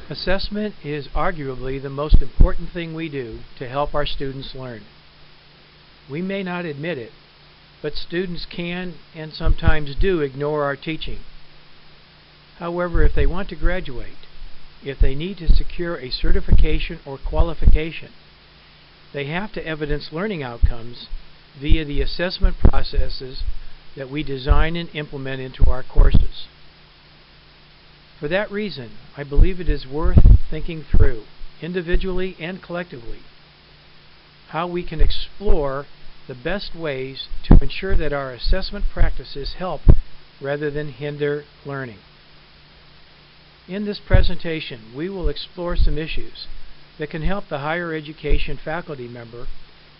Assessment is arguably the most important thing we do to help our students learn. We may not admit it, but students can and sometimes do ignore our teaching. However, if they want to graduate, if they need to secure a certification or qualification, they have to evidence learning outcomes via the assessment processes that we design and implement into our courses. For that reason, I believe it is worth thinking through, individually and collectively, how we can explore the best ways to ensure that our assessment practices help rather than hinder learning. In this presentation, we will explore some issues that can help the higher education faculty member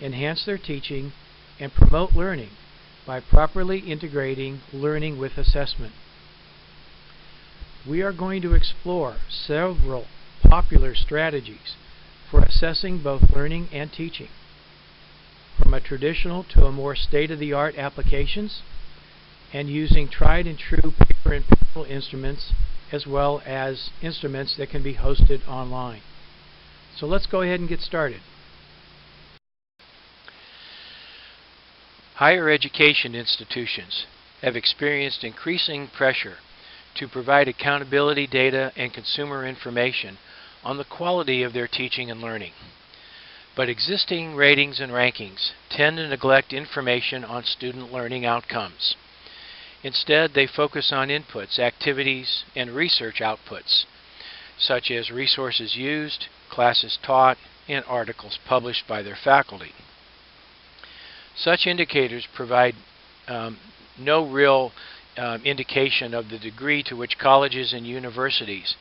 enhance their teaching and promote learning by properly integrating learning with assessment. We are going to explore several popular strategies for assessing both learning and teaching, from a traditional to a more state-of-the-art applications, and using tried and true paper and pencil instruments as well as instruments that can be hosted online. So let's go ahead and get started. Higher education institutions have experienced increasing pressure to provide accountability data and consumer information on the quality of their teaching and learning. But existing ratings and rankings tend to neglect information on student learning outcomes. Instead, they focus on inputs, activities, and research outputs, such as resources used, classes taught, and articles published by their faculty. Such indicators provide no real indication of the degree to which colleges and universities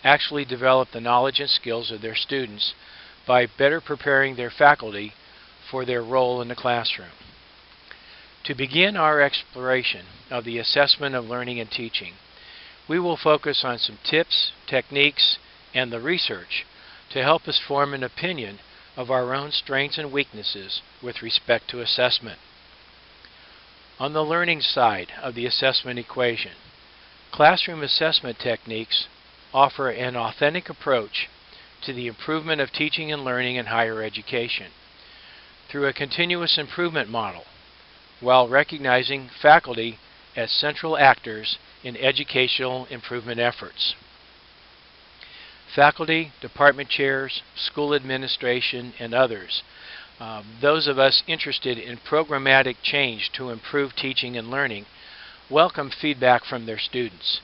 actually develop the knowledge and skills of their students by better preparing their faculty for their role in the classroom. To begin our exploration of the assessment of learning and teaching, we will focus on some tips, techniques, and the research to help us form an opinion of our own strengths and weaknesses with respect to assessment. On the learning side of the assessment equation, classroom assessment techniques offer an authentic approach to the improvement of teaching and learning in higher education through a continuous improvement model, while recognizing faculty as central actors in educational improvement efforts. Faculty, department chairs, school administration, and others, those of us interested in programmatic change to improve teaching and learning, welcome feedback from their students,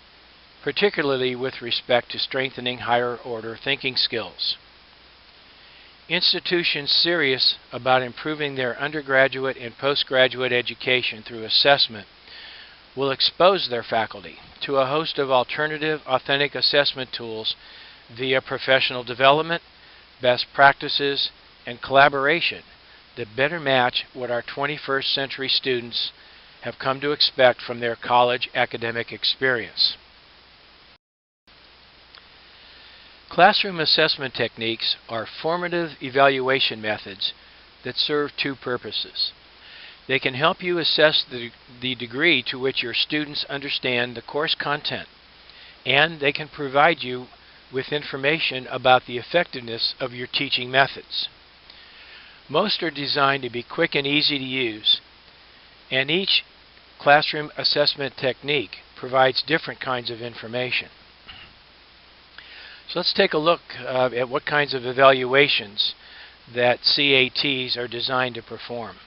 particularly with respect to strengthening higher order thinking skills. Institutions serious about improving their undergraduate and postgraduate education through assessment will expose their faculty to a host of alternative, authentic assessment tools via professional development, best practices, and collaboration that better match what our 21st century students have come to expect from their college academic experience. Classroom assessment techniques are formative evaluation methods that serve two purposes. They can help you assess the degree to which your students understand the course content, and they can provide you with information about the effectiveness of your teaching methods. Most are designed to be quick and easy to use, and each classroom assessment technique provides different kinds of information. So let's take a look at what kinds of evaluations that CATs are designed to perform.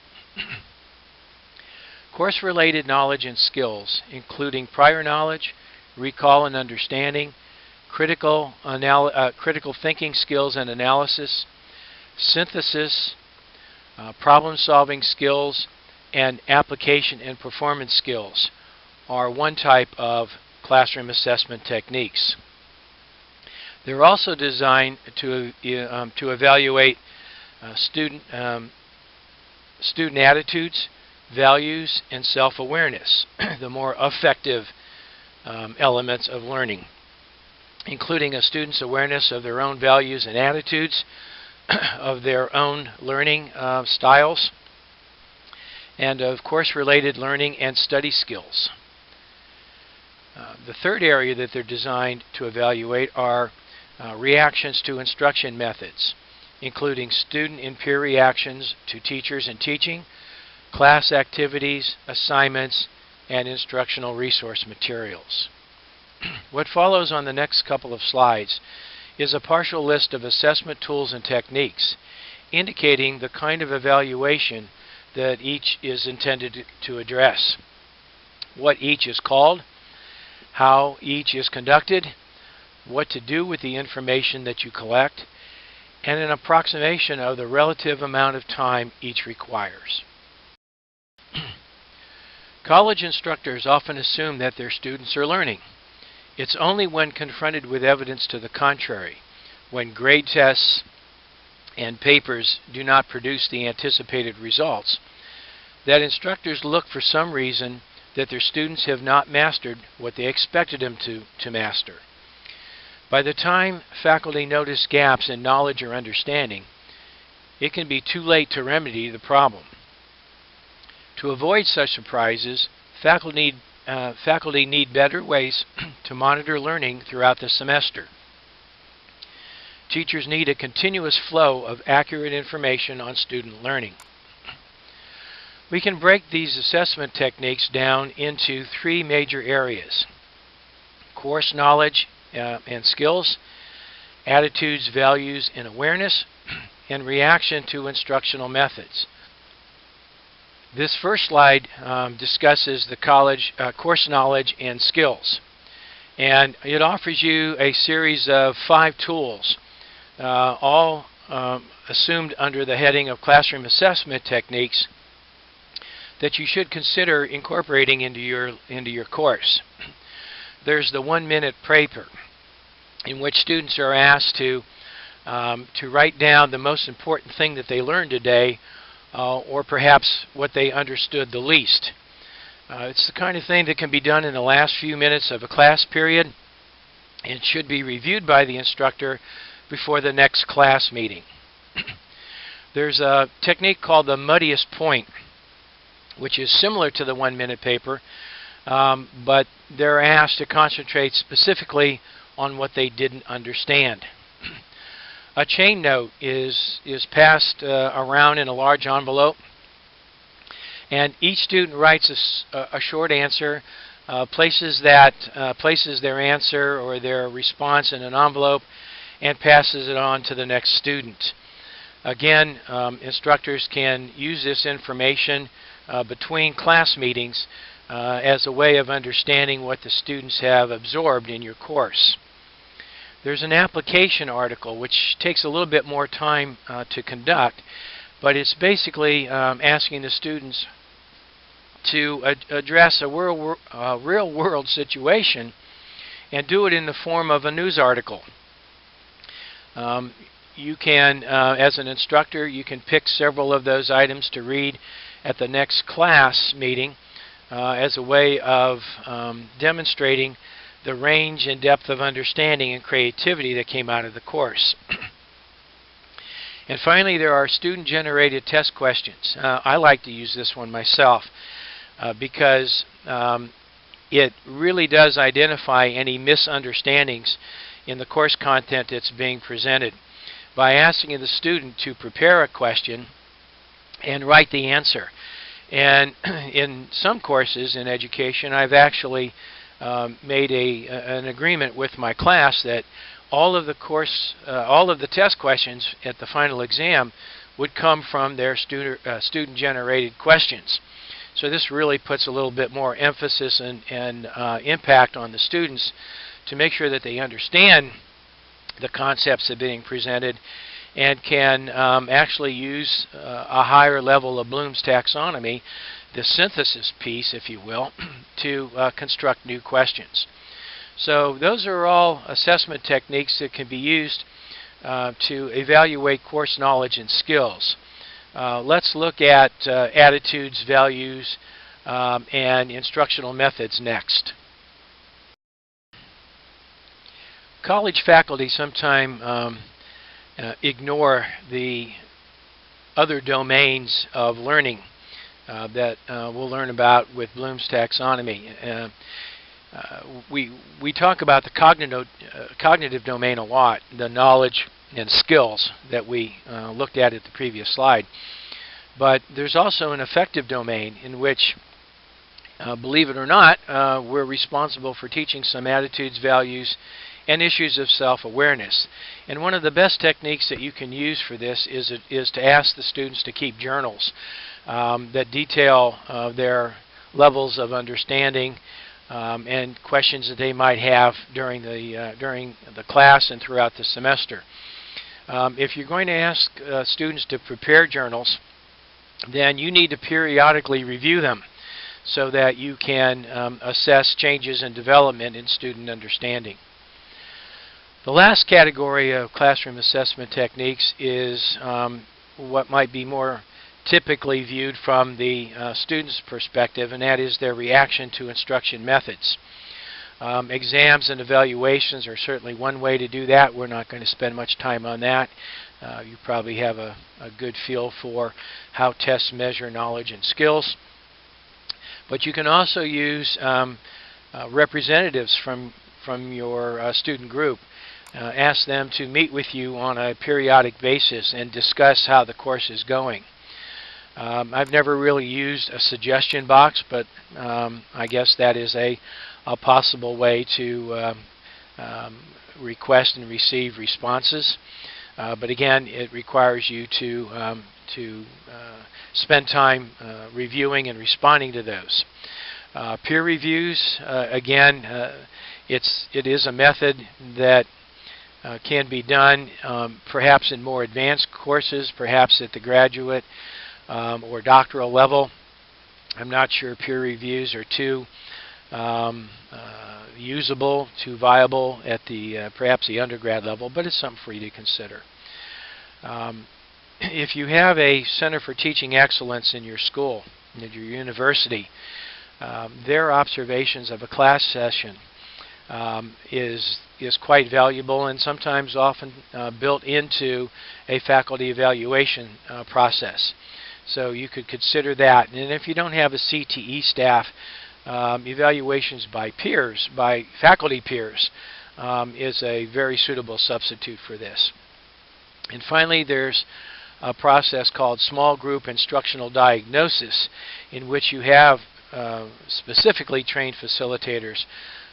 Course-related knowledge and skills, including prior knowledge, recall and understanding, critical thinking skills and analysis, synthesis, problem-solving skills, and application and performance skills are one type of classroom assessment techniques. They're also designed to evaluate student attitudes, values, and self-awareness, the more effective elements of learning, including a student's awareness of their own values and attitudes, of their own learning styles, and of course-related learning and study skills. The third area that they're designed to evaluate are reactions to instruction methods, including student and peer reactions to teachers and teaching, class activities, assignments, and instructional resource materials. What follows on the next couple of slides is a partial list of assessment tools and techniques, indicating the kind of evaluation that each is intended to address, what each is called, how each is conducted, what to do with the information that you collect, and an approximation of the relative amount of time each requires. College instructors often assume that their students are learning. It's only when confronted with evidence to the contrary, when grade tests and papers do not produce the anticipated results, that instructors look for some reason that their students have not mastered what they expected them to master. By the time faculty notice gaps in knowledge or understanding, it can be too late to remedy the problem. To avoid such surprises, faculty need better ways to monitor learning throughout the semester. Teachers need a continuous flow of accurate information on student learning. We can break these assessment techniques down into three major areas: course knowledge and skills, attitudes, values, and awareness, and reaction to instructional methods. This first slide discusses the college course knowledge and skills, and it offers you a series of 5 tools, all assumed under the heading of classroom assessment techniques, that you should consider incorporating into your course. There's the 1-minute paper, in which students are asked to write down the most important thing that they learned today, or perhaps what they understood the least. It's the kind of thing that can be done in the last few minutes of a class period, and should be reviewed by the instructor before the next class meeting. There's a technique called the muddiest point, which is similar to the 1-minute paper, but they're asked to concentrate specifically on what they didn't understand. A chain note is passed around in a large envelope, and each student writes a short answer, places their answer or their response in an envelope, and passes it on to the next student. Again, instructors can use this information between class meetings as a way of understanding what the students have absorbed in your course. There's an application article which takes a little bit more time to conduct, but it's basically asking the students to address a real-world situation and do it in the form of a news article. You can, as an instructor, you can pick several of those items to read at the next class meeting as a way of demonstrating the range and depth of understanding and creativity that came out of the course. And finally, there are student-generated test questions. I like to use this one myself because it really does identify any misunderstandings in the course content that's being presented by asking the student to prepare a question and write the answer. And in some courses in education, I've actually made an agreement with my class that all of the test questions at the final exam would come from their student-generated questions. So this really puts a little bit more emphasis and impact on the students to make sure that they understand the concepts that are being presented and can actually use a higher level of Bloom's taxonomy, the synthesis piece, if you will, to construct new questions. So those are all assessment techniques that can be used to evaluate course knowledge and skills. Let's look at attitudes, values, and instructional methods next. College faculty sometimes ignore the other domains of learning that we'll learn about with Bloom's taxonomy. We talk about the cognitive domain a lot, the knowledge and skills that we looked at the previous slide. But there's also an affective domain in which, believe it or not, we're responsible for teaching some attitudes, values, and issues of self-awareness. And one of the best techniques that you can use for this is to ask the students to keep journals that detail their levels of understanding and questions that they might have during the class and throughout the semester. If you're going to ask students to prepare journals, then you need to periodically review them so that you can assess changes in development in student understanding. The last category of classroom assessment techniques is what might be more typically viewed from the student's perspective, and that is their reaction to instruction methods. Exams and evaluations are certainly one way to do that. We're not going to spend much time on that. You probably have a good feel for how tests measure knowledge and skills. But you can also use representatives from your student group. Ask them to meet with you on a periodic basis and discuss how the course is going. I've never really used a suggestion box, but I guess that is a possible way to request and receive responses. But again, it requires you to spend time reviewing and responding to those. Peer reviews, again, it is a method that can be done perhaps in more advanced courses, perhaps at the graduate or doctoral level. I'm not sure peer reviews are too usable, too viable at the perhaps the undergrad level, but it's something for you to consider. If you have a Center for Teaching Excellence in your school, in your university, their observations of a class session is quite valuable and sometimes often built into a faculty evaluation process. So you could consider that. And if you don't have a CTE staff, evaluations by peers, by faculty peers, is a very suitable substitute for this. And finally, there's a process called small group instructional diagnosis, in which you have specifically trained facilitators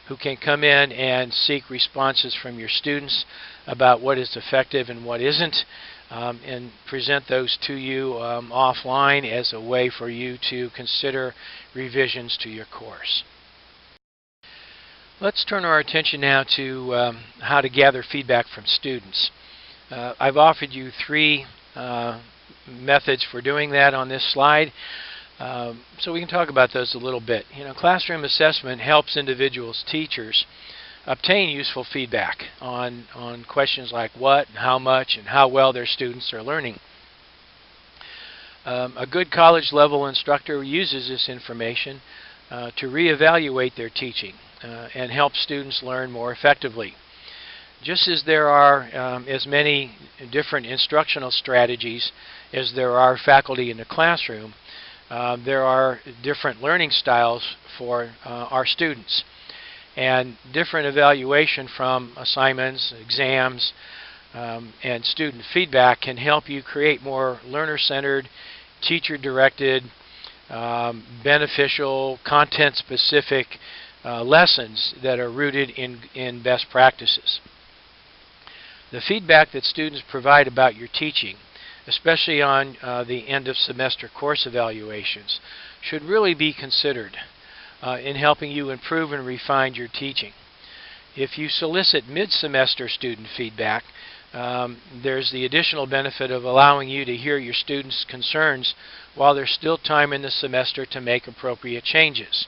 who can come in and seek responses from your students about what is effective and what isn't, and present those to you offline as a way for you to consider revisions to your course. Let's turn our attention now to how to gather feedback from students. I've offered you three methods for doing that on this slide. So we can talk about those a little bit. Classroom assessment helps individuals, teachers, obtain useful feedback on questions like what, and how much, and how well their students are learning. A good college-level instructor uses this information to reevaluate their teaching and help students learn more effectively. Just as there are as many different instructional strategies as there are faculty in the classroom, there are different learning styles for our students. And different evaluation from assignments, exams, and student feedback can help you create more learner-centered, teacher-directed, beneficial, content-specific lessons that are rooted in best practices. The feedback that students provide about your teaching, especially on the end-of-semester course evaluations, should really be considered in helping you improve and refine your teaching. If you solicit mid-semester student feedback, there's the additional benefit of allowing you to hear your students' concerns while there's still time in the semester to make appropriate changes.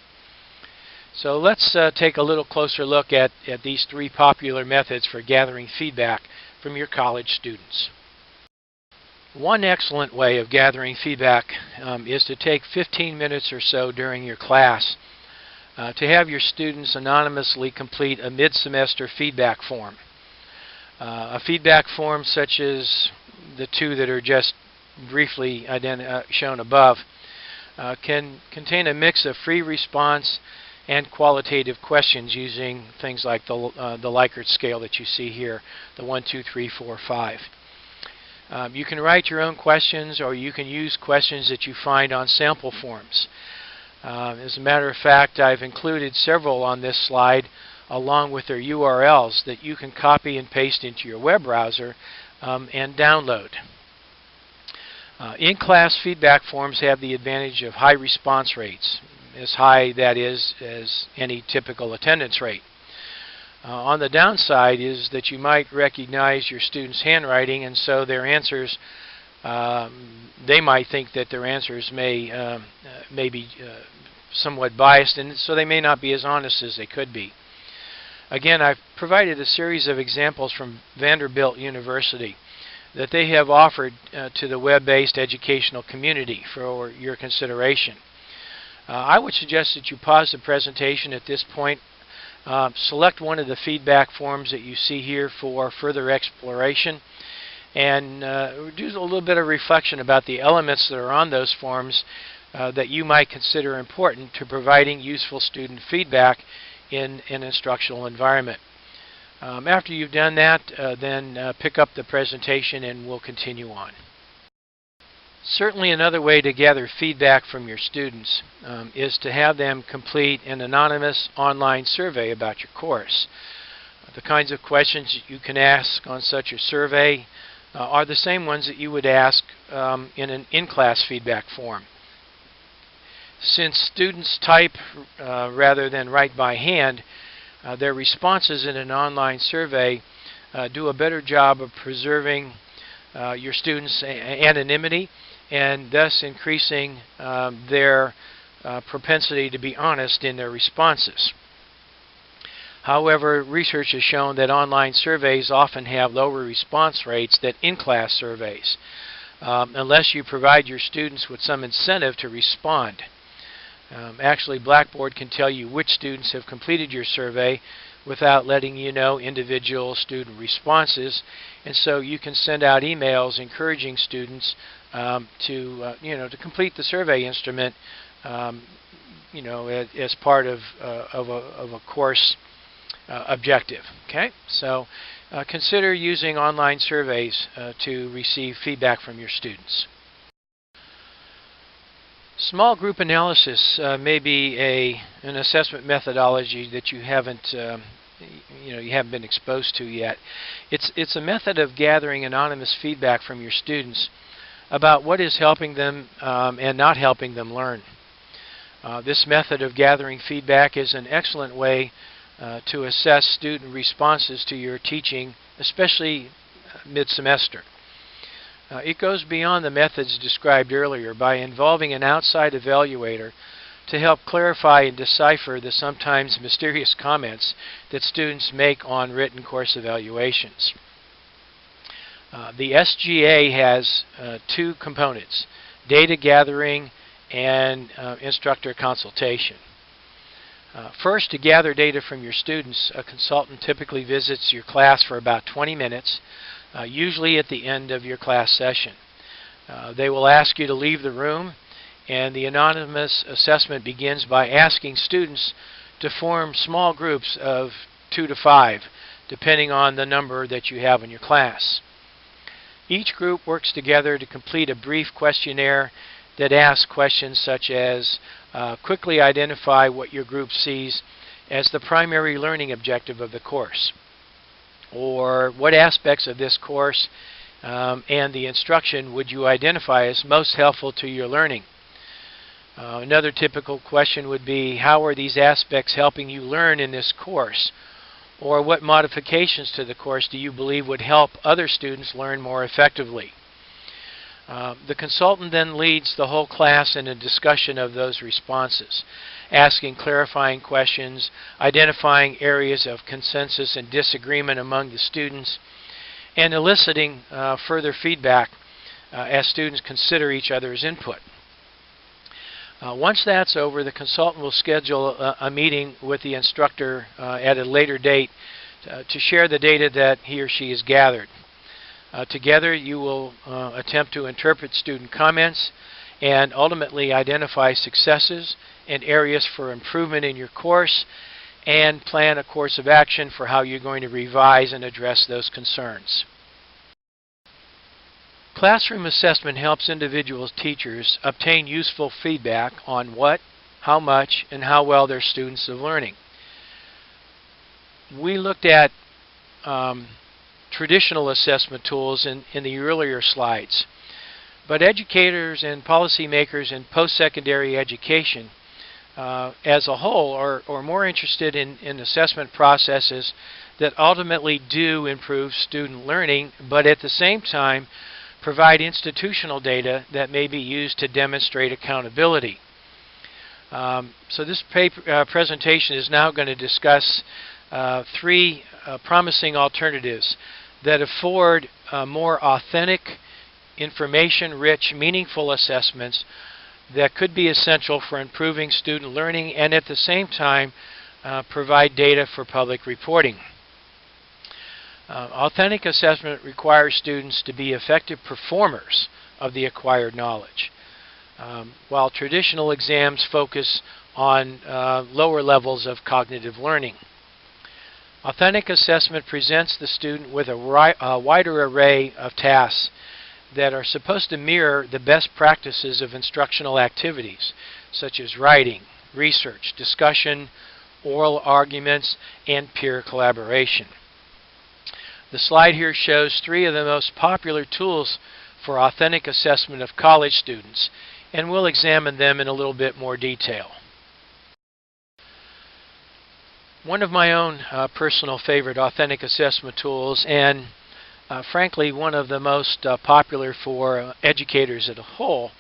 So let's take a little closer look at these three popular methods for gathering feedback from your college students. One excellent way of gathering feedback is to take 15 minutes or so during your class to have your students anonymously complete a mid-semester feedback form. A feedback form such as the two that are just briefly shown above can contain a mix of free response and qualitative questions using things like the Likert scale that you see here, the 1, 2, 3, 4, 5. You can write your own questions, or you can use questions that you find on sample forms. As a matter of fact, I've included several on this slide along with their URLs that you can copy and paste into your web browser and download. In-class feedback forms have the advantage of high response rates, as high, that is, as any typical attendance rate. On the downside is that you might recognize your students' handwriting, and so their answers, they might think that their answers may be somewhat biased, and so they may not be as honest as they could be. Again, I've provided a series of examples from Vanderbilt University that they have offered to the web-based educational community for your consideration. I would suggest that you pause the presentation at this point, select one of the feedback forms that you see here for further exploration, and do a little bit of reflection about the elements that are on those forms that you might consider important to providing useful student feedback in an instructional environment. After you've done that, then pick up the presentation and we'll continue on. Certainly another way to gather feedback from your students is to have them complete an anonymous online survey about your course. The kinds of questions you can ask on such a survey are the same ones that you would ask in an in-class feedback form. Since students type rather than write by hand, their responses in an online survey do a better job of preserving your students' anonymity and thus increasing their propensity to be honest in their responses. However, research has shown that online surveys often have lower response rates than in-class surveys, unless you provide your students with some incentive to respond. Actually, Blackboard can tell you which students have completed your survey without letting you know individual student responses, and so you can send out emails encouraging students to complete the survey instrument, as part of a course objective. Okay, so consider using online surveys to receive feedback from your students. Small group analysis may be an assessment methodology that you haven't been exposed to yet. It's a method of gathering anonymous feedback from your students about what is helping them and not helping them learn. This method of gathering feedback is an excellent way to assess student responses to your teaching, especially mid-semester. It goes beyond the methods described earlier by involving an outside evaluator to help clarify and decipher the sometimes mysterious comments that students make on written course evaluations. The SGA has two components: data gathering and instructor consultation. First, to gather data from your students, a consultant typically visits your class for about 20 minutes, usually at the end of your class session. They will ask you to leave the room, and the anonymous assessment begins by asking students to form small groups of 2 to 5, depending on the number that you have in your class. Each group works together to complete a brief questionnaire that asks questions such as, quickly identify what your group sees as the primary learning objective of the course, or what aspects of this course and the instruction would you identify as most helpful to your learning. Another typical question would be, how are these aspects helping you learn in this course? Or what modifications to the course do you believe would help other students learn more effectively? The consultant then leads the whole class in a discussion of those responses, asking clarifying questions, identifying areas of consensus and disagreement among the students, and eliciting further feedback as students consider each other's input. Once that's over, the consultant will schedule a meeting with the instructor at a later date to share the data that he or she has gathered. Together, you will attempt to interpret student comments and ultimately identify successes and areas for improvement in your course, and plan a course of action for how you're going to revise and address those concerns. Classroom assessment helps individual teachers obtain useful feedback on what, how much, and how well their students are learning. We looked at traditional assessment tools in the earlier slides, but educators and policymakers in post-secondary education as a whole are more interested in assessment processes that ultimately do improve student learning, but at the same time provide institutional data that may be used to demonstrate accountability. So this presentation is now going to discuss three promising alternatives that afford more authentic, information-rich, meaningful assessments that could be essential for improving student learning and at the same time provide data for public reporting. Authentic assessment requires students to be effective performers of the acquired knowledge, while traditional exams focus on lower levels of cognitive learning. Authentic assessment presents the student with a wider array of tasks that are supposed to mirror the best practices of instructional activities, such as writing, research, discussion, oral arguments, and peer collaboration. The slide here shows three of the most popular tools for authentic assessment of college students, and we'll examine them in a little bit more detail. One of my own personal favorite authentic assessment tools, and frankly one of the most popular for educators as a whole,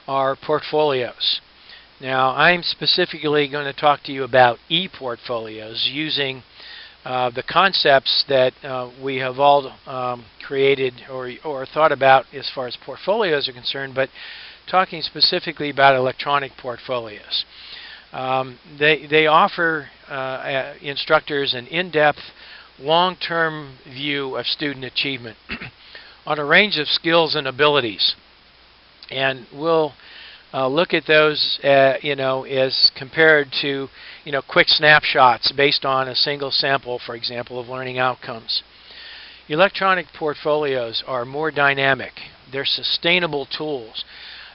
are portfolios. Now, I'm specifically going to talk to you about e-portfolios using the concepts that we have all created or thought about as far as portfolios are concerned, but talking specifically about electronic portfolios. They offer instructors an in-depth, long-term view of student achievement on a range of skills and abilities, and we'll look at those as compared to quick snapshots based on a single sample, for example, of learning outcomes. Electronic portfolios are more dynamic. They're sustainable tools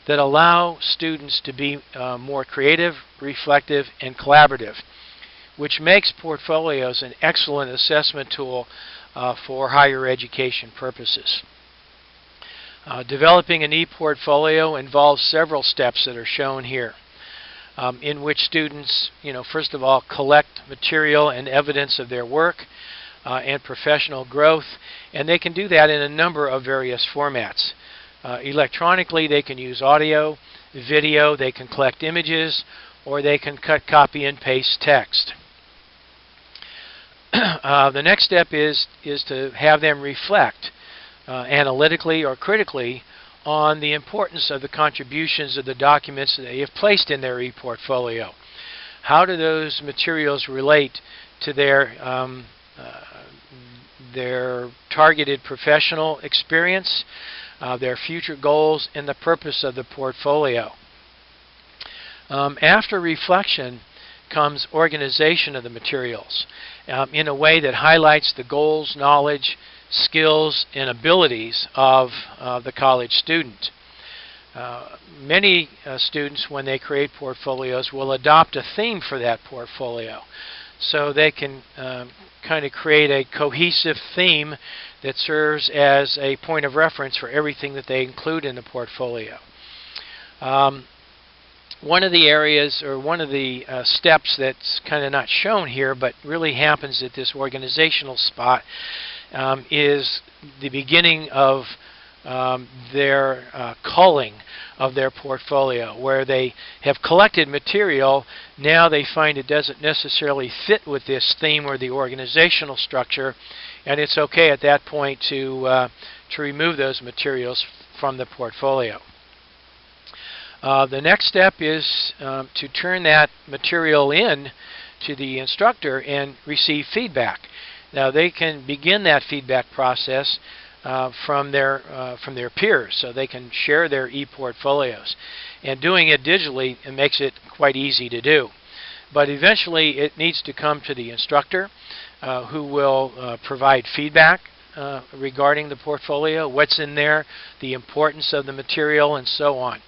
that allow students to be more creative, reflective, and collaborative, which makes portfolios an excellent assessment tool for higher education purposes. Developing an e-portfolio involves several steps that are shown here, in which students, first of all, collect material and evidence of their work and professional growth, and they can do that in a number of various formats. Electronically, they can use audio, video, they can collect images, or they can cut, copy, and paste text. The next step is to have them reflect analytically or critically on the importance of the contributions of the documents that they have placed in their e-portfolio. How do those materials relate to their targeted professional experience, their future goals, and the purpose of the portfolio? After reflection comes organization of the materials in a way that highlights the goals, knowledge, skills, and abilities of the college student. Many students, when they create portfolios, will adopt a theme for that portfolio, so they can kind of create a cohesive theme that serves as a point of reference for everything that they include in the portfolio. One of the areas, or one of the steps that's kind of not shown here but really happens at this organizational spot, is the beginning of their culling of their portfolio, where they have collected material. Now they find it doesn't necessarily fit with this theme or the organizational structure, and it's okay at that point to remove those materials from the portfolio. The next step is to turn that material in to the instructor and receive feedback. Now they can begin that feedback process from their peers, so they can share their e-portfolios. And doing it digitally, it makes it quite easy to do. But eventually it needs to come to the instructor, who will provide feedback regarding the portfolio, what's in there, the importance of the material, and so on.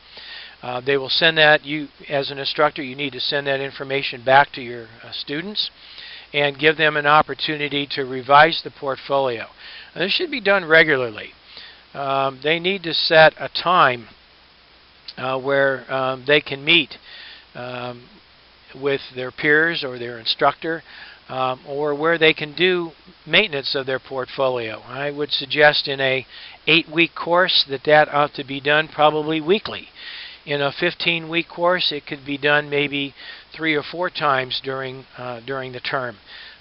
They will send that, you as an instructor, you need to send that information back to your students and give them an opportunity to revise the portfolio. This should be done regularly. They need to set a time where they can meet with their peers or their instructor, or where they can do maintenance of their portfolio. I would suggest in a 8-week course that ought to be done probably weekly. In a 15-week course, it could be done maybe 3 or 4 times during the term,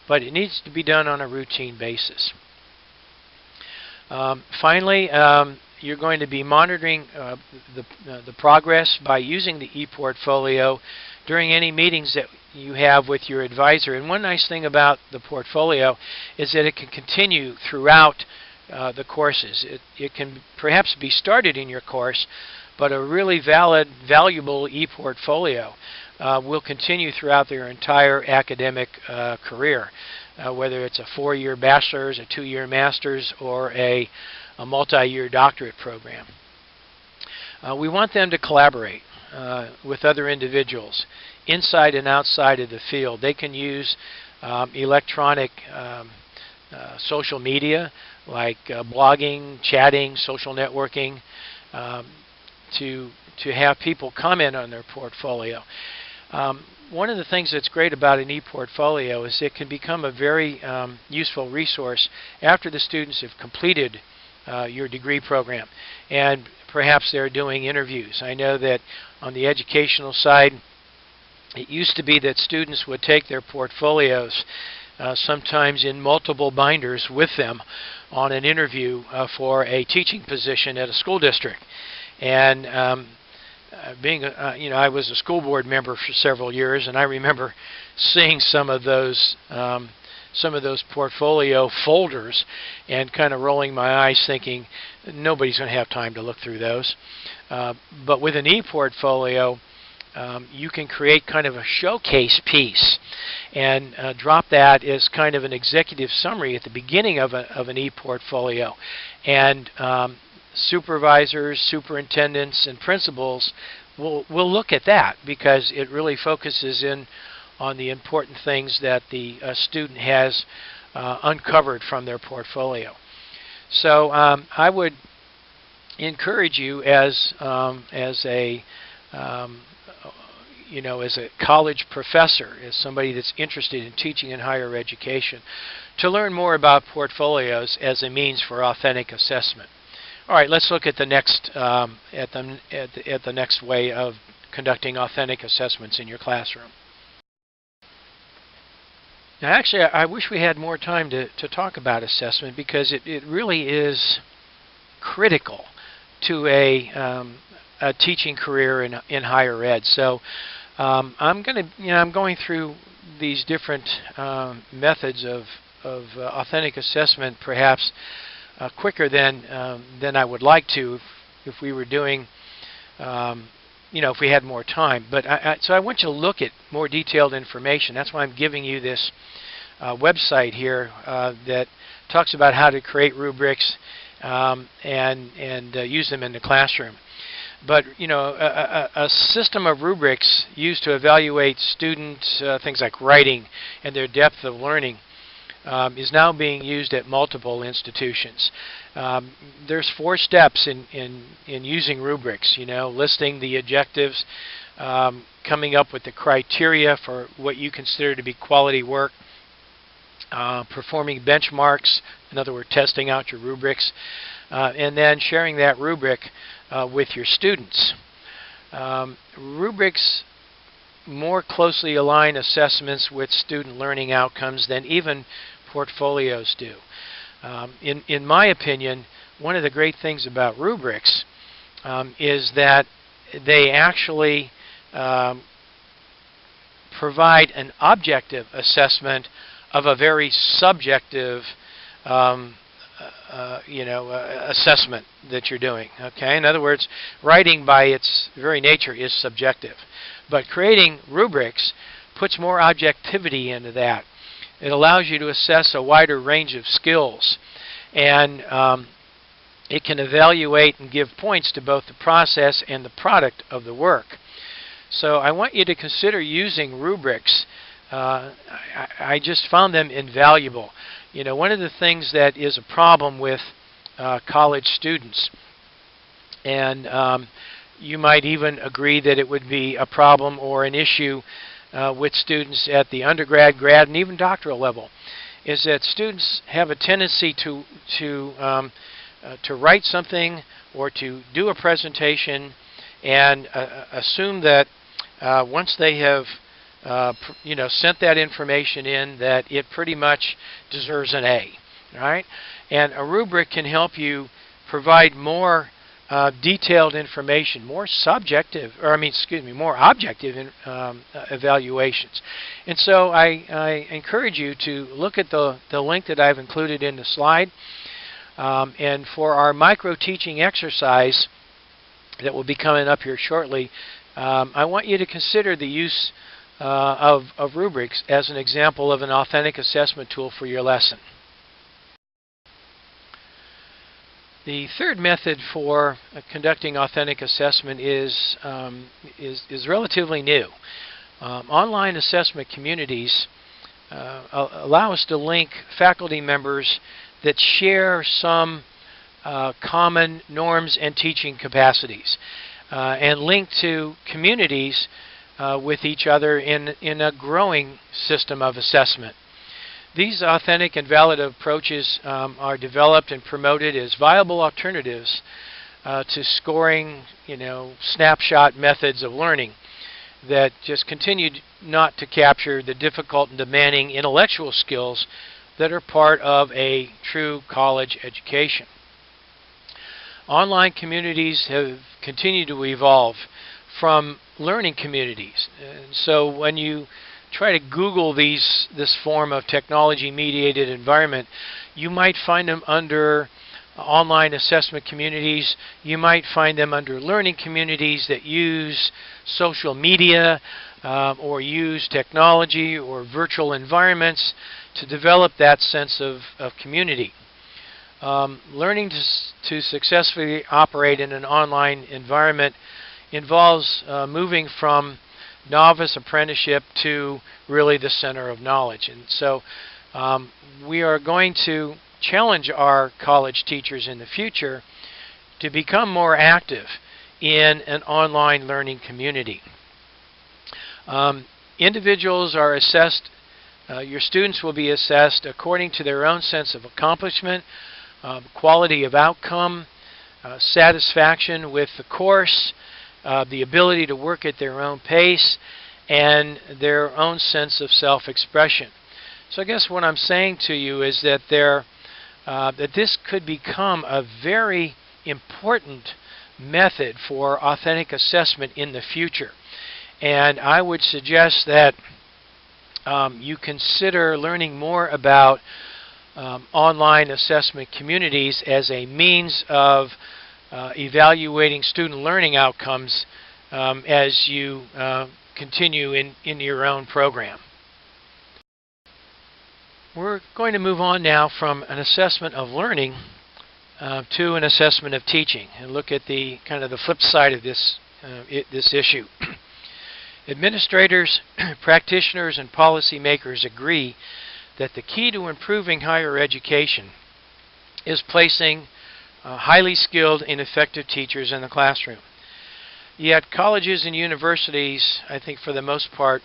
but it needs to be done on a routine basis. Finally, you're going to be monitoring the progress by using the e-portfolio during any meetings that you have with your advisor. And one nice thing about the portfolio is that it can continue throughout the courses. It can perhaps be started in your course, but a really valuable e-portfolio will continue throughout their entire academic career, whether it's a 4-year bachelor's, a 2-year master's, or a multi-year doctorate program. We want them to collaborate with other individuals inside and outside of the field. They can use electronic social media like blogging, chatting, social networking, to have people comment on their portfolio. One of the things that's great about an e-portfolio is it can become a very useful resource after the students have completed your degree program, and perhaps they're doing interviews. I know that on the educational side, it used to be that students would take their portfolios sometimes in multiple binders with them on an interview for a teaching position at a school district. And I was a school board member for several years, and I remember seeing some of those portfolio folders and kind of rolling my eyes thinking, nobody's going to have time to look through those. But with an e-portfolio, you can create kind of a showcase piece and drop that as kind of an executive summary at the beginning of an e-portfolio. And supervisors, superintendents, and principals will look at that because it really focuses in on the important things that the student has uncovered from their portfolio. So I would encourage you as a college professor, as somebody that's interested in teaching in higher education, to learn more about portfolios as a means for authentic assessment. All right, let's look at the next the next way of conducting authentic assessments in your classroom. Now, actually, I wish we had more time to talk about assessment because it really is critical to a teaching career in higher ed. So I'm going through these different methods of authentic assessment, perhaps quicker than I would like to if we were doing, if we had more time. But so I want you to look at more detailed information. That's why I'm giving you this website here that talks about how to create rubrics and use them in the classroom. But a system of rubrics used to evaluate students, things like writing and their depth of learning, is now being used at multiple institutions. There's 4 steps in using rubrics. Listing the objectives, coming up with the criteria for what you consider to be quality work, performing benchmarks, in other words, testing out your rubrics, and then sharing that rubric with your students. Rubrics more closely align assessments with student learning outcomes than even portfolios do. In my opinion, one of the great things about rubrics is that they actually provide an objective assessment of a very subjective assessment that you're doing. Okay, in other words, writing by its very nature is subjective, but creating rubrics puts more objectivity into that. It allows you to assess a wider range of skills, and it can evaluate and give points to both the process and the product of the work. So I want you to consider using rubrics. I just found them invaluable. One of the things that is a problem with college students, and you might even agree that it would be a problem or an issue with students at the undergrad, grad, and even doctoral level, is that students have a tendency to write something or to do a presentation and assume that once they have sent that information in, that it pretty much deserves an A, right? And a rubric can help you provide more detailed information, more more objective evaluations. And so I encourage you to look at the link that I've included in the slide. And for our micro-teaching exercise that will be coming up here shortly, I want you to consider the use of rubrics as an example of an authentic assessment tool for your lesson. The third method for conducting authentic assessment is relatively new. Online assessment communities allow us to link faculty members that share some common norms and teaching capacities, and link to communities with each other in a growing system of assessment. These authentic and valid approaches are developed and promoted as viable alternatives to scoring, snapshot methods of learning that just continue not to capture the difficult and demanding intellectual skills that are part of a true college education. Online communities have continued to evolve from learning communities. And so when you try to Google this form of technology-mediated environment, you might find them under online assessment communities. You might find them under learning communities that use social media or use technology or virtual environments to develop that sense of community. Learning to successfully operate in an online environment involves moving from novice apprenticeship to really the center of knowledge. And so we are going to challenge our college teachers in the future to become more active in an online learning community. Individuals are assessed, your students will be assessed according to their own sense of accomplishment, quality of outcome, satisfaction with the course, the ability to work at their own pace, and their own sense of self-expression. So I guess what I'm saying to you is that that this could become a very important method for authentic assessment in the future. And I would suggest that you consider learning more about online assessment communities as a means of evaluating student learning outcomes as you continue in your own program. We're going to move on now from an assessment of learning to an assessment of teaching, and look at the kind of the flip side of this issue. Administrators, practitioners, and policymakers agree that the key to improving higher education is placing highly skilled and effective teachers in the classroom. Yet colleges and universities, I think for the most part,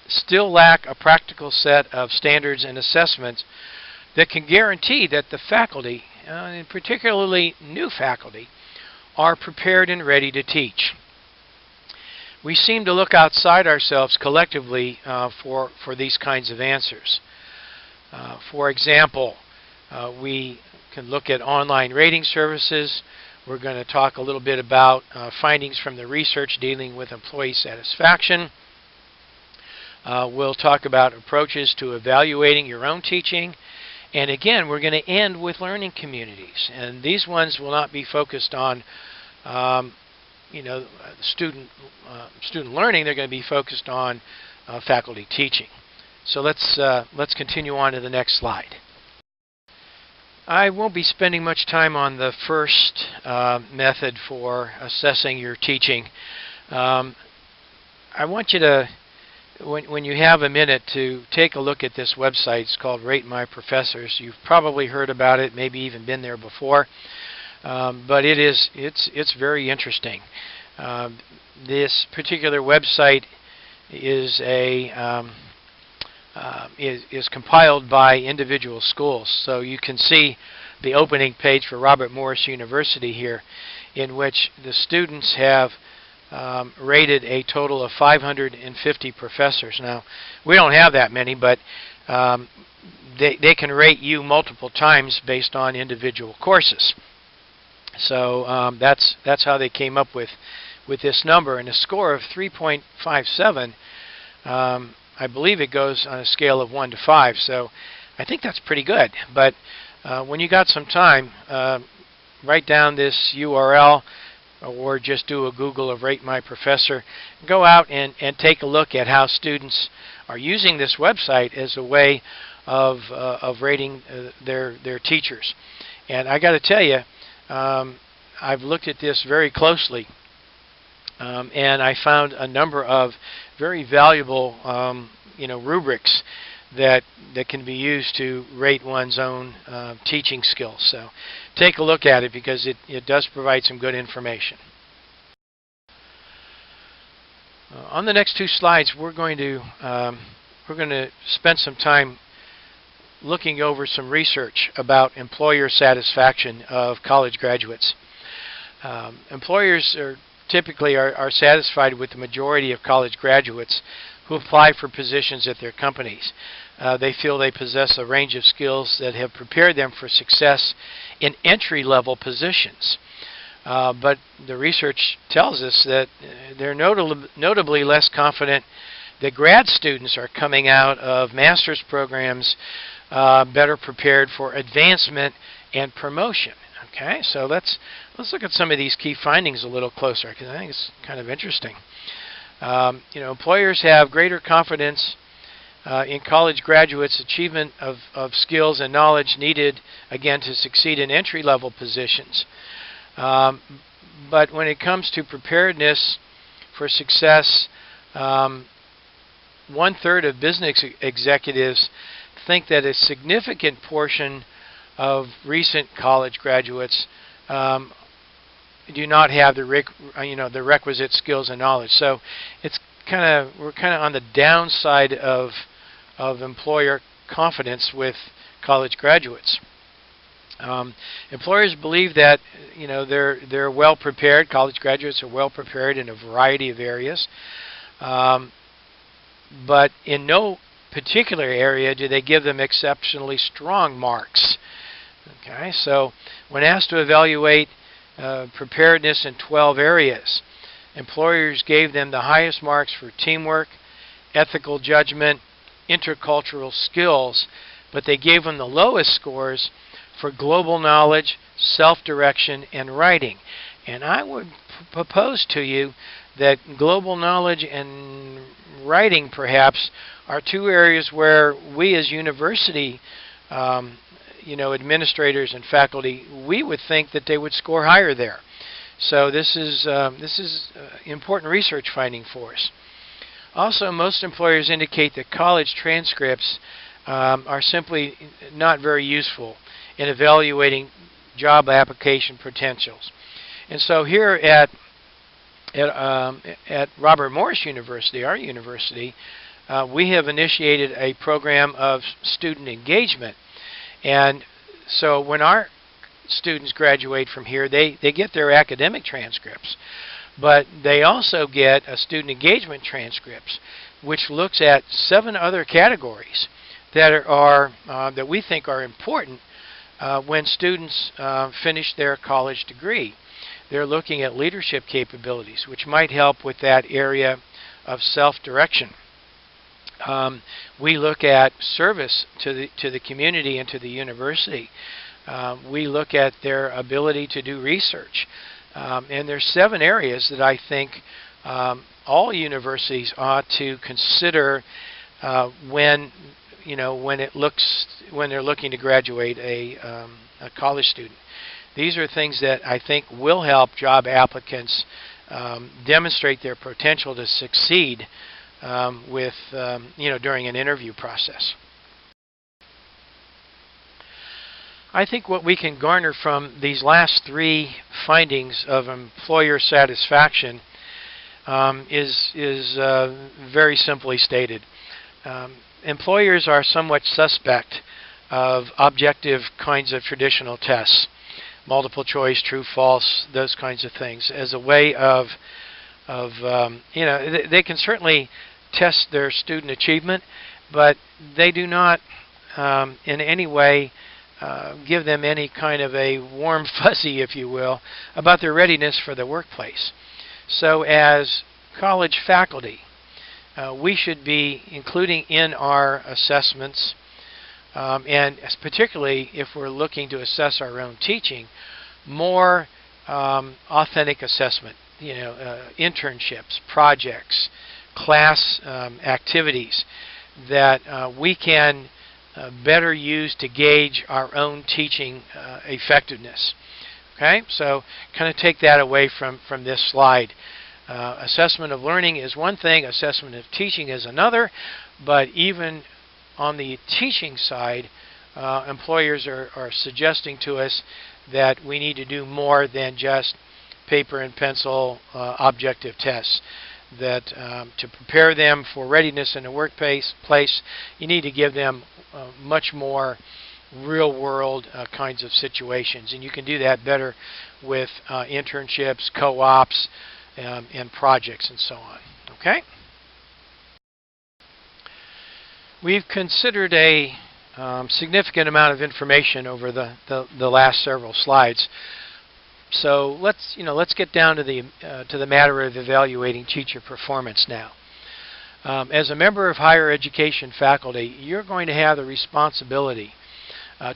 still lack a practical set of standards and assessments that can guarantee that the faculty, and particularly new faculty, are prepared and ready to teach. We seem to look outside ourselves collectively for these kinds of answers. For example, we can look at online rating services. We're going to talk a little bit about findings from the research dealing with employee satisfaction. We'll talk about approaches to evaluating your own teaching, And again, we're going to end with learning communities, and these ones will not be focused on student learning. They're going to be focused on faculty teaching. So let's continue on to the next slide. I won't be spending much time on the first method for assessing your teaching. I want you to, when you have a minute, to take a look at this website. It's called Rate My Professors. You've probably heard about it, maybe even been there before, but it's very interesting. This particular website is is compiled by individual schools. So you can see the opening page for Robert Morris University here, in which the students have rated a total of 550 professors. Now, we don't have that many, but they can rate you multiple times based on individual courses. So that's how they came up with this number. And a score of 3.57, I believe it goes on a scale of 1 to 5. So I think that's pretty good. But when you got some time, write down this URL, or just do a Google of Rate My Professor. Go out and take a look at how students are using this website as a way of rating their teachers. And I got to tell you, I've looked at this very closely, and I found a number of very valuable rubrics that can be used to rate one's own teaching skills. So take a look at it, because it does provide some good information. On the next two slides, we're going to spend some time looking over some research about employer satisfaction of college graduates. Employers are typically satisfied with the majority of college graduates who apply for positions at their companies. They feel they possess a range of skills that have prepared them for success in entry-level positions. But the research tells us that they're notably less confident that grad students are coming out of master's programs better prepared for advancement and promotion. Okay, so let's look at some of these key findings a little closer, because I think it's kind of interesting. Employers have greater confidence in college graduates' achievement of skills and knowledge needed, again, to succeed in entry-level positions. But when it comes to preparedness for success, 1/3 of business executives think that a significant portion of recent college graduates do not have the requisite skills and knowledge. So we're kind of on the downside of employer confidence with college graduates. Employers believe that they're well prepared. College graduates are well prepared in a variety of areas, but in no particular area do they give them exceptionally strong marks. Okay, so when asked to evaluate preparedness in 12 areas, employers gave them the highest marks for teamwork, ethical judgment, intercultural skills, but they gave them the lowest scores for global knowledge, self-direction, and writing. And I would propose to you that global knowledge and writing, perhaps, are two areas where we as university administrators and faculty, we would think that they would score higher there. So this is important research finding for us. Also, most employers indicate that college transcripts are simply not very useful in evaluating job application potentials. And so here at Robert Morris University, our university, we have initiated a program of student engagement. And so when our students graduate from here, they get their academic transcripts, but they also get a student engagement transcripts, which looks at 7 other categories that we think are important when students finish their college degree. They're looking at leadership capabilities, which might help with that area of self-direction. We look at service to the community and to the university. We look at their ability to do research. And there's 7 areas that I think all universities ought to consider when they're looking to graduate a college student. These are things that I think will help job applicants demonstrate their potential to succeed during an interview process. I think what we can garner from these last 3 findings of employer satisfaction is very simply stated. Employers are somewhat suspect of objective kinds of traditional tests, multiple choice, true, false, those kinds of things, as a way of they can certainly test their student achievement, but they do not in any way give them any kind of a warm fuzzy, if you will, about their readiness for the workplace. So as college faculty, we should be including in our assessments, and particularly if we're looking to assess our own teaching, more authentic assessment, internships, projects, class activities that we can better use to gauge our own teaching effectiveness. Okay, so kind of take that away from this slide. Assessment of learning is one thing, assessment of teaching is another, but even on the teaching side, employers are suggesting to us that we need to do more than just paper and pencil objective tests. That to prepare them for readiness in the workplace, you need to give them much more real-world kinds of situations, and you can do that better with internships, co-ops, and projects, and so on. Okay. We've considered a significant amount of information over the last several slides. So let's get down to the matter of evaluating teacher performance now. As a member of higher education faculty, you're going to have the responsibility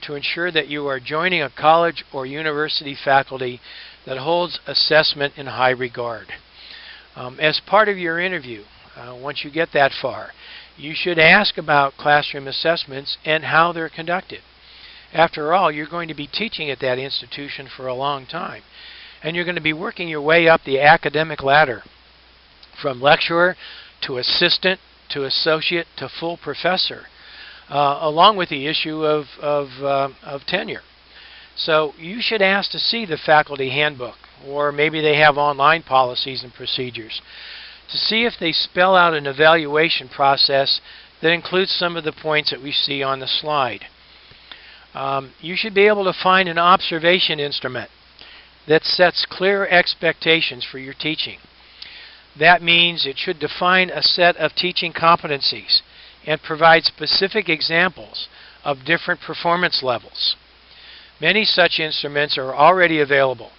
to ensure that you are joining a college or university faculty that holds assessment in high regard. As part of your interview, once you get that far, you should ask about classroom assessments and how they're conducted. After all, you're going to be teaching at that institution for a long time, and you're going to be working your way up the academic ladder from lecturer to assistant to associate to full professor, along with the issue of tenure. So you should ask to see the faculty handbook, or maybe they have online policies and procedures, to see if they spell out an evaluation process that includes some of the points that we see on the slide. You should be able to find an observation instrument that sets clear expectations for your teaching. That means it should define a set of teaching competencies and provide specific examples of different performance levels. Many such instruments are already available,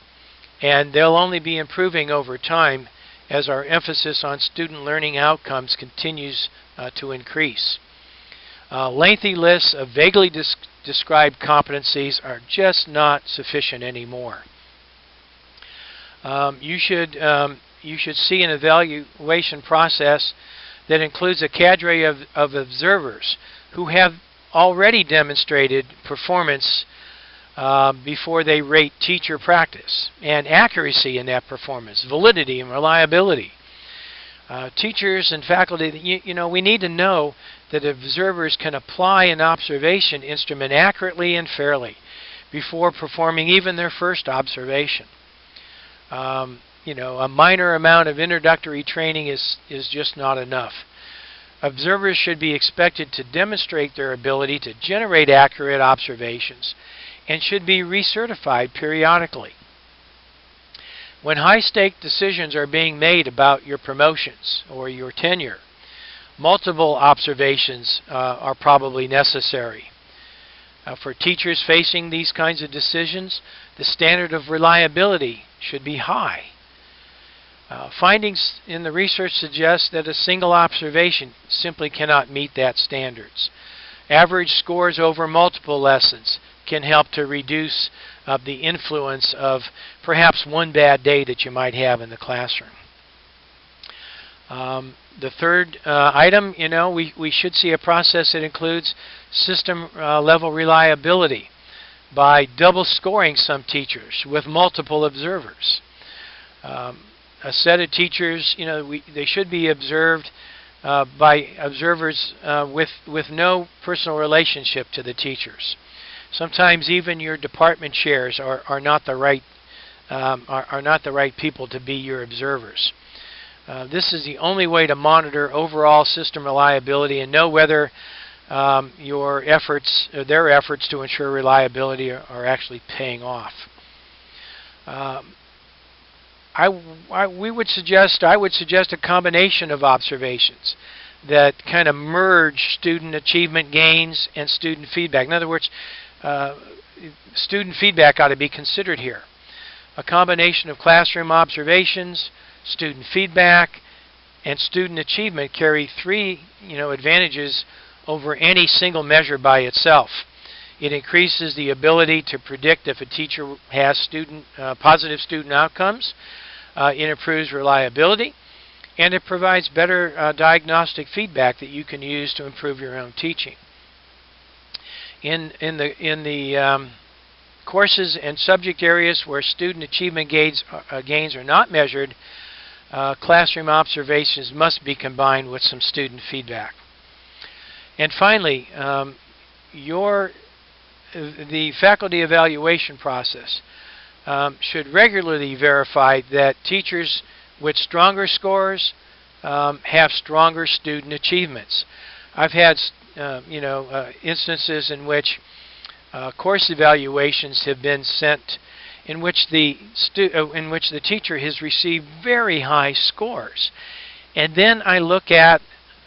and they'll only be improving over time as our emphasis on student learning outcomes continues to increase. Lengthy lists of vaguely described competencies are just not sufficient anymore. You should see an evaluation process that includes a cadre of observers who have already demonstrated performance before they rate teacher practice, and accuracy in that performance, validity and reliability. Teachers and faculty, we need to know that observers can apply an observation instrument accurately and fairly before performing even their first observation. A minor amount of introductory training is just not enough. Observers should be expected to demonstrate their ability to generate accurate observations and should be recertified periodically. When high-stake decisions are being made about your promotions or your tenure, multiple observations are probably necessary. For teachers facing these kinds of decisions, the standard of reliability should be high. Findings in the research suggest that a single observation simply cannot meet that standards. Average scores over multiple lessons can help to reduce the influence of perhaps one bad day that you might have in the classroom. The third item, we should see a process that includes system level reliability by double scoring some teachers with multiple observers. A set of teachers, they should be observed by observers with no personal relationship to the teachers. Sometimes even your department chairs are not the right people to be your observers. This is the only way to monitor overall system reliability and know whether your efforts, or their efforts to ensure reliability are actually paying off. I would suggest a combination of observations that kind of merge student achievement gains and student feedback. In other words, student feedback ought to be considered here. A combination of classroom observations, student feedback, and student achievement carry three advantages over any single measure by itself. It increases the ability to predict if a teacher has positive student outcomes. It improves reliability, and it provides better diagnostic feedback that you can use to improve your own teaching. In the courses and subject areas where student achievement gains are not measured, classroom observations must be combined with some student feedback. And finally, the faculty evaluation process should regularly verify that teachers with stronger scores have stronger student achievements. I've had instances in which course evaluations have been sent in which the teacher has received very high scores, and then I look at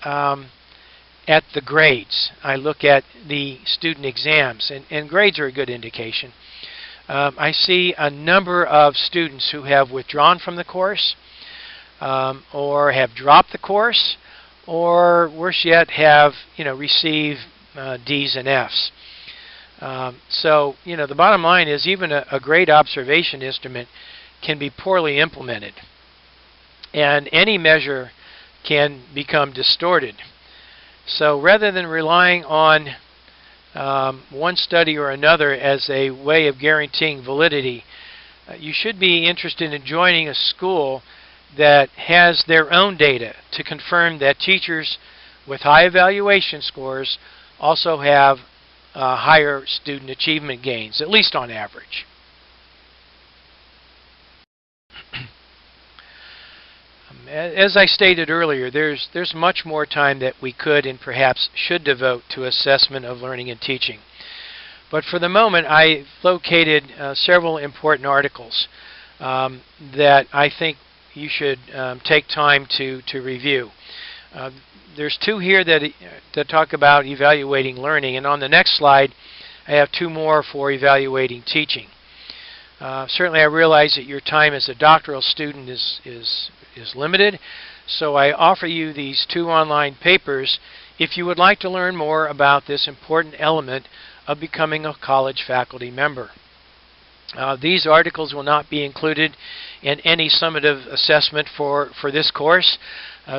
the grades. I look at the student exams, and grades are a good indication. I see a number of students who have withdrawn from the course, or have dropped the course, or worse yet, have received D's and F's. So the bottom line is even a grade observation instrument can be poorly implemented, and any measure can become distorted. So rather than relying on one study or another as a way of guaranteeing validity, you should be interested in joining a school that has their own data to confirm that teachers with high evaluation scores also have higher student achievement gains, at least on average. As I stated earlier, there's much more time that we could and perhaps should devote to assessment of learning and teaching. But for the moment, I located several important articles that I think you should take time to review. There's two here that talk about evaluating learning, and on the next slide, I have two more for evaluating teaching. Certainly, I realize that your time as a doctoral student is limited, so I offer you these two online papers if you would like to learn more about this important element of becoming a college faculty member. These articles will not be included in any summative assessment for this course,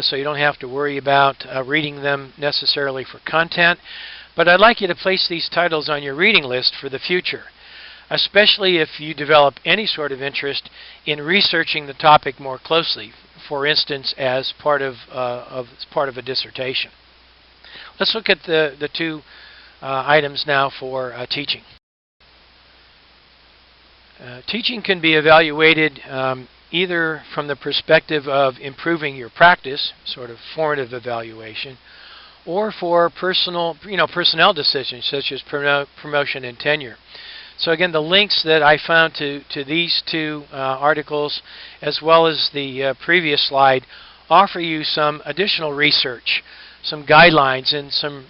so you don't have to worry about reading them necessarily for content, but I'd like you to place these titles on your reading list for the future, especially if you develop any sort of interest in researching the topic more closely, for instance, as part of a dissertation. Let's look at the two items now for teaching. Teaching can be evaluated either from the perspective of improving your practice, sort of formative evaluation, or for personnel decisions such as promotion and tenure. So again, the links that I found to these two articles, as well as the previous slide, offer you some additional research, some guidelines, and some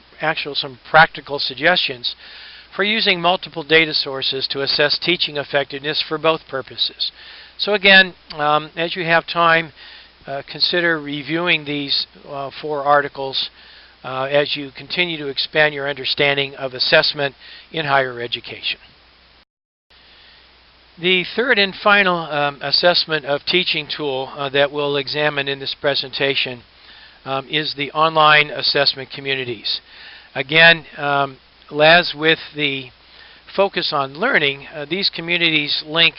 practical suggestions for using multiple data sources to assess teaching effectiveness for both purposes, So again, as you have time, consider reviewing these 4 articles as you continue to expand your understanding of assessment in higher education. The third and final assessment of teaching tool that we'll examine in this presentation is the online assessment communities. Again, as with the focus on learning, these communities link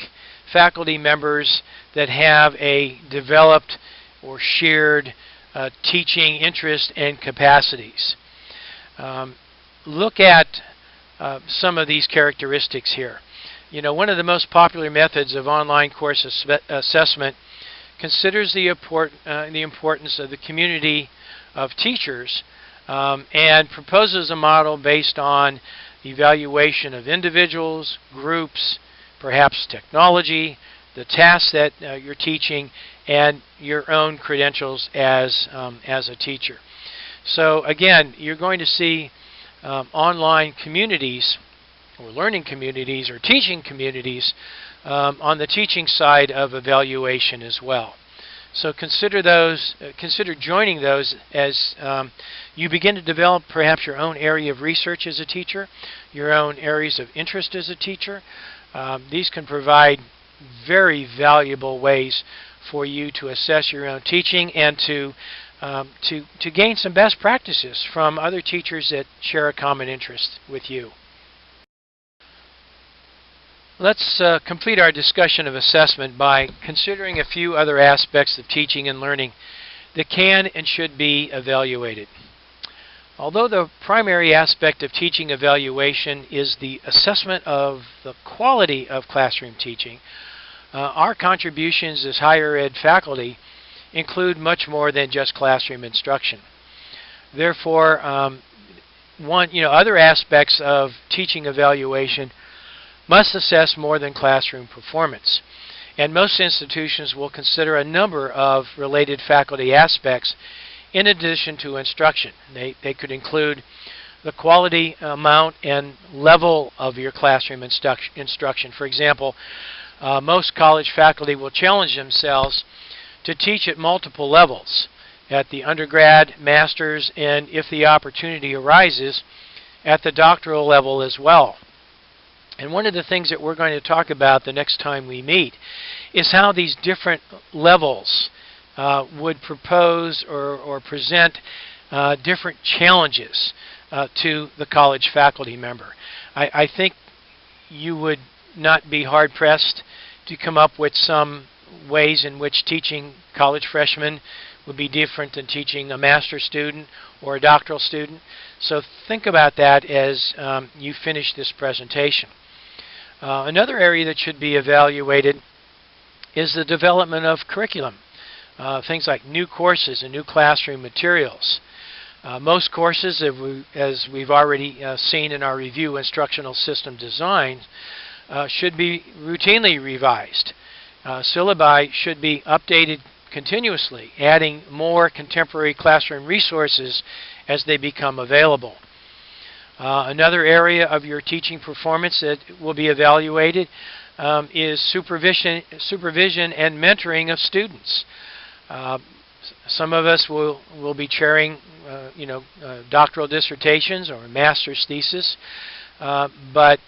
faculty members that have a developed or shared teaching interest and capacities. Look at some of these characteristics here. You know, one of the most popular methods of online course assessment considers the importance of the community of teachers and proposes a model based on evaluation of individuals, groups, perhaps technology, the tasks that you're teaching, and your own credentials as a teacher. So again, you're going to see online communities or learning communities or teaching communities on the teaching side of evaluation as well. So consider joining those as you begin to develop perhaps your own area of research as a teacher, your own areas of interest as a teacher. These can provide very valuable ways for you to assess your own teaching and to gain some best practices from other teachers that share a common interest with you. Let's complete our discussion of assessment by considering a few other aspects of teaching and learning that can and should be evaluated. Although the primary aspect of teaching evaluation is the assessment of the quality of classroom teaching, our contributions as higher ed faculty include much more than just classroom instruction. Therefore, other aspects of teaching evaluation must assess more than classroom performance. And most institutions will consider a number of related faculty aspects in addition to instruction. They could include the quality, amount, and level of your classroom instruction. For example, most college faculty will challenge themselves to teach at multiple levels, at the undergrad, master's, and if the opportunity arises, at the doctoral level as well. And one of the things that we're going to talk about the next time we meet is how these different levels would propose or present different challenges to the college faculty member. I think you would not be hard-pressed to come up with some ways in which teaching college freshmen would be different than teaching a master's student or a doctoral student. So think about that as you finish this presentation. Another area that should be evaluated is the development of curriculum. Things like new courses and new classroom materials. Most courses, as we've already seen in our review, instructional system design, should be routinely revised. Syllabi should be updated continuously, adding more contemporary classroom resources as they become available. Another area of your teaching performance that will be evaluated is supervision and mentoring of students. Some of us will be chairing doctoral dissertations or master's thesis, but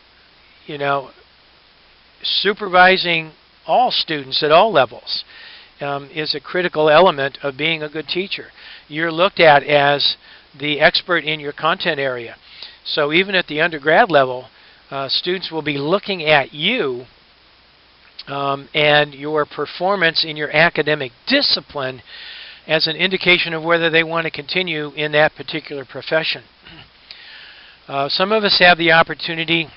supervising all students at all levels is a critical element of being a good teacher. You're looked at as the expert in your content area. So even at the undergrad level, students will be looking at you and your performance in your academic discipline as an indication of whether they want to continue in that particular profession. Some of us have the opportunity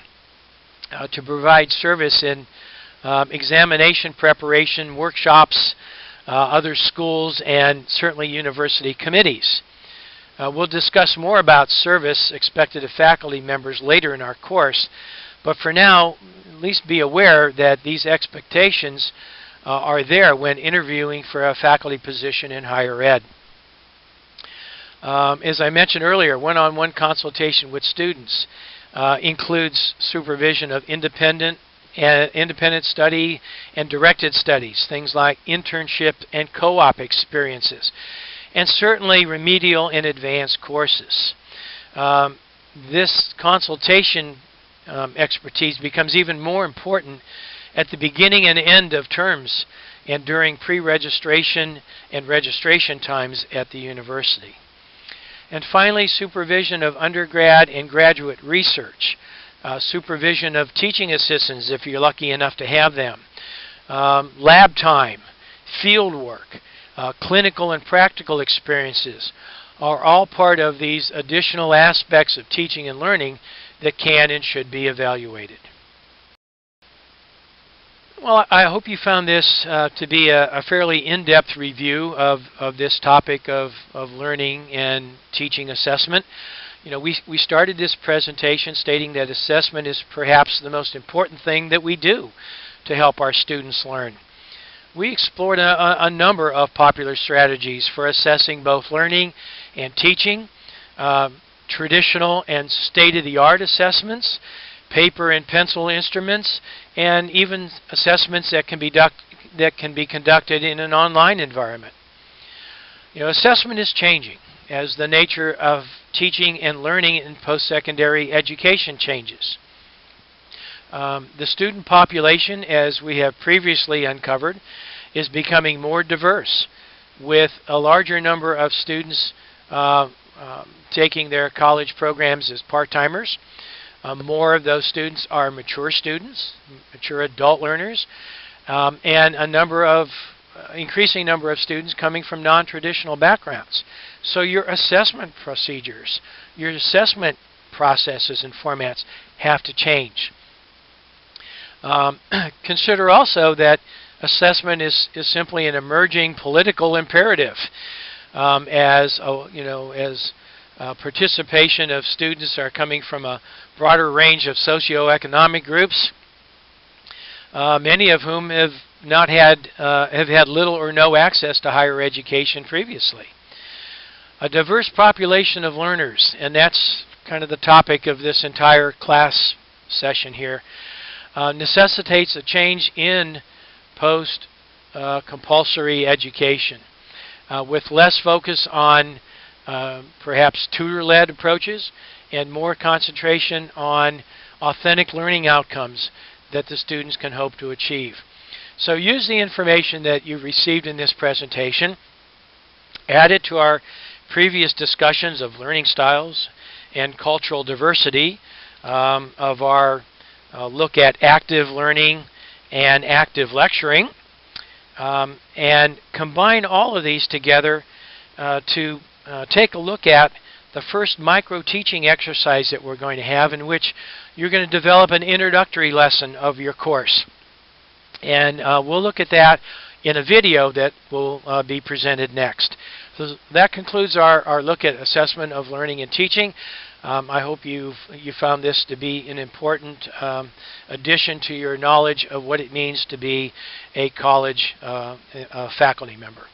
to provide service in examination preparation, workshops, other schools, and certainly university committees. We'll discuss more about service expected of faculty members later in our course, but for now, at least be aware that these expectations are there when interviewing for a faculty position in higher ed. As I mentioned earlier, one-on-one consultation with students includes supervision of independent, independent study and directed studies, things like internship and co-op experiences, and certainly remedial and advanced courses. This consultation expertise becomes even more important at the beginning and end of terms and during pre-registration and registration times at the university. And finally, supervision of undergrad and graduate research, supervision of teaching assistants if you're lucky enough to have them, lab time, field work, clinical and practical experiences are all part of these additional aspects of teaching and learning that can and should be evaluated. Well, I hope you found this to be a fairly in-depth review of this topic of learning and teaching assessment. You know, we started this presentation stating that assessment is perhaps the most important thing that we do to help our students learn. We explored a number of popular strategies for assessing both learning and teaching, traditional and state-of-the-art assessments, paper and pencil instruments, and even assessments that can be conducted in an online environment. You know, assessment is changing as the nature of teaching and learning in post-secondary education changes. The student population, as we have previously uncovered, is becoming more diverse, with a larger number of students taking their college programs as part-timers. More of those students are mature students, mature adult learners, and increasing number of students coming from non-traditional backgrounds. So your assessment procedures, your assessment processes and formats have to change. Consider also that assessment is simply an emerging political imperative, as participation of students are coming from a broader range of socioeconomic groups, many of whom have had little or no access to higher education previously. A diverse population of learners, and that's kind of the topic of this entire class session here, necessitates a change in post-compulsory education, with less focus on perhaps tutor-led approaches and more concentration on authentic learning outcomes that the students can hope to achieve. So use the information that you've received in this presentation, add it to our previous discussions of learning styles and cultural diversity, of our look at active learning and active lecturing, and combine all of these together to take a look at the first micro-teaching exercise that we're going to have, in which you're going to develop an introductory lesson of your course. And we'll look at that in a video that will be presented next. So that concludes our look at assessment of learning and teaching. I hope you found this to be an important addition to your knowledge of what it means to be a college faculty member.